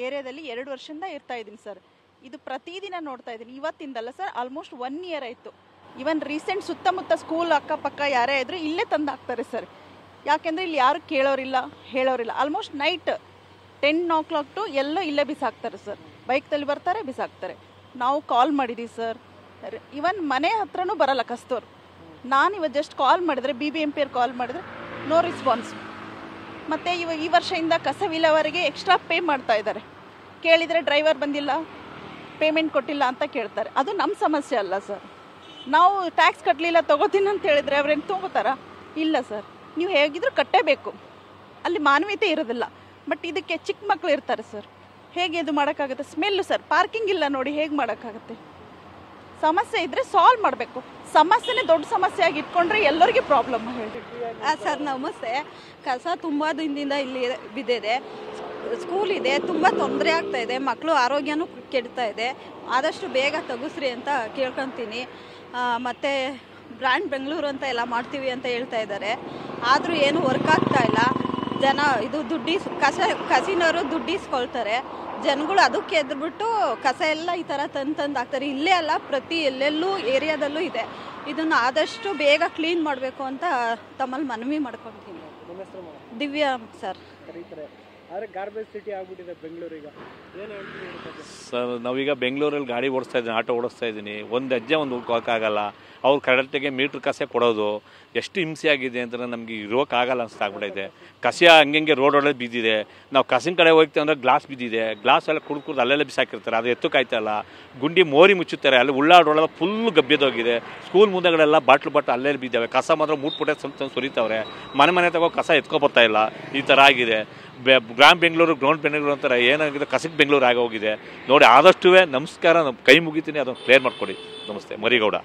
ಏರಿಯಾದಲ್ಲಿ 2 ವರ್ಷದಿಂದ ಇರ್ತಾ ಇದ್ದೀನಿ ಸರ್. ಇದು ಪ್ರತಿದಿನ ನೋಡ್ತಾ ಇದ್ದೀನಿ, ಇವತ್ತಿಂದಲ್ಲ ಸರ್, ಆಲ್ಮೋಸ್ಟ್ 1 ಇಯರ್ ಆಯಿತು. ಇವನ್ ರೀಸೆಂಟ್ ಸುತ್ತಮುತ್ತ ಸ್ಕೂಲ್ ಅಕ್ಕಪಕ್ಕ ಯಾರೇ ಇದ್ರೂ ಇಲ್ಲೇ ತಂದು ಹಾಕ್ತಾರೆ ಸರ್. ಯಾಕೆಂದರೆ ಇಲ್ಲಿ ಯಾರು ಕೇಳೋರಿಲ್ಲ ಹೇಳೋರಿಲ್ಲ. ಆಲ್ಮೋಸ್ಟ್ ನೈಟ್ 10 ಟು ಎಲ್ಲೋ ಇಲ್ಲೇ ಬಿಸಾಕ್ತಾರೆ ಸರ್. ಬೈಕ್ದಲ್ಲಿ ಬರ್ತಾರೆ ಬಿಸಾಕ್ತಾರೆ. ನಾವು ಕಾಲ್ ಮಾಡಿದ್ದೀವಿ ಸರ್, ಇವನ್ ಮನೆ ಹತ್ರನೂ ಬರಲ್ಲ ಕಸ್ತೂರು. ನಾನು ಇವತ್ತು ಜಸ್ಟ್ ಕಾಲ್ ಮಾಡಿದರೆ BBMP ಅವ್ರು ಕಾಲ್ ಮಾಡಿದ್ರೆ ನೋ ರೆಸ್ಪಾನ್ಸ್. ಮತ್ತು ಈ ವರ್ಷದಿಂದ ಕಸ ವಿಲೇವಾರಿಗೆ ಎಕ್ಸ್ಟ್ರಾ ಪೇ ಮಾಡ್ತಾ ಇದ್ದಾರೆ. ಕೇಳಿದರೆ ಡ್ರೈವರ್ ಬಂದಿಲ್ಲ, ಪೇಮೆಂಟ್ ಕೊಟ್ಟಿಲ್ಲ ಅಂತ ಕೇಳ್ತಾರೆ. ಅದು ನಮ್ಮ ಸಮಸ್ಯೆ ಅಲ್ಲ ಸರ್. ನಾವು ಟ್ಯಾಕ್ಸ್ ಕಟ್ಟಲಿಲ್ಲ ತೊಗೋತೀನಿ ಅಂತ ಹೇಳಿದರೆ ಅವ್ರೇನು ತೊಗೋತಾರಾ? ಇಲ್ಲ ಸರ್, ನೀವು ಹೇಗಿದ್ರೂ ಕಟ್ಟೇಬೇಕು. ಅಲ್ಲಿ ಮಾನವೀಯತೆ ಇರೋದಿಲ್ಲ. ಬಟ್ ಇದಕ್ಕೆ ಚಿಕ್ಕ ಮಕ್ಕಳು ಇರ್ತಾರೆ ಸರ್, ಹೇಗೆ ಇದು ಮಾಡೋಕ್ಕಾಗುತ್ತೆ? ಸ್ಮೆಲ್ಲು ಸರ್, ಪಾರ್ಕಿಂಗ್ ಇಲ್ಲ ನೋಡಿ, ಹೇಗೆ ಮಾಡೋಕ್ಕಾಗುತ್ತೆ? ಸಮಸ್ಯೆ ಇದ್ದರೆ ಸಾಲ್ವ್ ಮಾಡಬೇಕು. ಸಮಸ್ಯೆನೇ ದೊಡ್ಡ ಸಮಸ್ಯೆ ಆಗಿ ಇಟ್ಕೊಂಡ್ರೆ ಎಲ್ಲರಿಗೂ ಪ್ರಾಬ್ಲಮ್. ಹೇಳಿ ಸರ್ ನಮಸ್ತೆ. ಕಸ ತುಂಬ ದಿನದಿಂದ ಇಲ್ಲಿ ಬಿದ್ದಿದೆ. ಸ್ಕೂಲ್ ಇದೆ, ತುಂಬ ತೊಂದರೆ ಆಗ್ತಾ ಇದೆ, ಮಕ್ಕಳು ಆರೋಗ್ಯನೂ ಕೆಡ್ತಾ ಇದೆ. ಆದಷ್ಟು ಬೇಗ ತೆಗಿಸ್ರಿ ಅಂತ ಕೇಳ್ಕೊತೀನಿ. ಮತ್ತು ಬ್ರ್ಯಾಂಡ್ ಬೆಂಗಳೂರು ಅಂತ ಎಲ್ಲ ಮಾಡ್ತೀವಿ ಅಂತ ಹೇಳ್ತಾ ಇದ್ದಾರೆ, ಆದರೂ ಏನು ವರ್ಕ್ ಆಗ್ತಾ ಇಲ್ಲ. ಜನ ಇದು ಕಸಿನವರು ದುಡ್ಡಿಸ್ಕೊಳ್ತಾರೆ. ಜನಗಳು ಅದಕ್ಕೆ ಎದ್ಬಿಟ್ಟು ಕಸ ಎಲ್ಲ ಈ ಥರ ತಂದು ಹಾಕ್ತಾರೆ. ಇಲ್ಲೇ ಅಲ್ಲ, ಪ್ರತಿ ಎಲ್ಲೆಲ್ಲೂ ಏರಿಯಾದಲ್ಲೂ ಇದೆ. ಇದನ್ನು ಆದಷ್ಟು ಬೇಗ ಕ್ಲೀನ್ ಮಾಡಬೇಕು ಅಂತ ತಮ್ಮಲ್ಲಿ ಮನವಿ ಮಾಡ್ಕೊಳ್ತೀನಿ. ದಿವ್ಯಾ ಸರ್. ಸರ್ ನಾವೀಗ ಬೆಂಗಳೂರಲ್ಲಿ ಗಾಡಿ ಓಡಿಸ್ತಾ ಇದ್ದೀನಿ, ಆಟೋ ಓಡಿಸ್ತಾ ಇದ್ದೀನಿ. ಒಂದು ಹೆಜ್ಜೆ ಒಂದು ಹೋಗೋಕ್ಕಾಗಲ್ಲ. ಅವ್ರು ಕರೆಕ್ಟಿಗೆ ಮೀಟ್ರ್ ಕಸೆ ಕೊಡೋದು ಎಷ್ಟು ಹಿಂಸೆ ಆಗಿದೆ ಅಂತ ನಮಗೆ ಇರೋಕ್ಕಾಗಲ್ಲ ಅನ್ಸ್ತಾಗ್ಬಿಟ್ಟೈತೆ. ಕಸ ಹಂಗೆ ರೋಡ್ ಒಳಗೆ ಬಿದ್ದಿದೆ. ನಾವು ಕಸಿನ ಕಡೆ ಹೋಗ್ತೀವಿ ಅಂದರೆ ಗ್ಲಾಸ್ ಬಿದ್ದಿದೆ. ಗ್ಲಾಸ್ ಎಲ್ಲ ಕುಡ್ದು ಅಲ್ಲೆಲ್ಲ ಬಿಸಾಕಿರ್ತಾರೆ, ಅದು ಎತ್ತಕ್ಕಾಯ್ತಲ್ಲ. ಗುಂಡಿ ಮೋರಿ ಮುಚ್ಚುತ್ತಾರೆ, ಅಲ್ಲಿ ಉಳ್ಳಾಡೋಳೆಲ್ಲ ಫುಲ್ಲು ಗಬ್ಬಿದೋಗಿದೆ. ಸ್ಕೂಲ್ ಮುಂದೆಗಳೆಲ್ಲ ಬಾಟ್ಲು ಅಲ್ಲೇ ಬಿದ್ದಾವೆ. ಕಸ ಮಾತ್ರ ಮೂಟ್ಬಿಟ್ಟೆ ಸ್ವಲ್ಪ ಸುರಿತಾವ್ರೆ. ಮನೆ ತಗೋ ಕಸ ಎತ್ಕೊಬರ್ತಾ ಇಲ್ಲ. ಈ ಥರ ಆಗಿದೆ. ಗ್ರಾಮ್ ಬೆಂಗಳೂರು, ಗ್ರೌಂಡ್ ಬೆಂಗಳೂರು ಅಂತಾರೆ, ಏನಾಗಿದೆ ಕಸಕ್ಕೆ ಬೆಂಗಳೂರು ಆಗೋಗಿದೆ ನೋಡಿ. ಆದಷ್ಟು ನಮಸ್ಕಾರ, ಕೈ ಮುಗಿತೀನಿ, ಅದನ್ನು ಕ್ಲಿಯರ್ ಮಾಡಿಕೊಡಿ. ನಮಸ್ತೆ. ಮರಿಗೌಡ.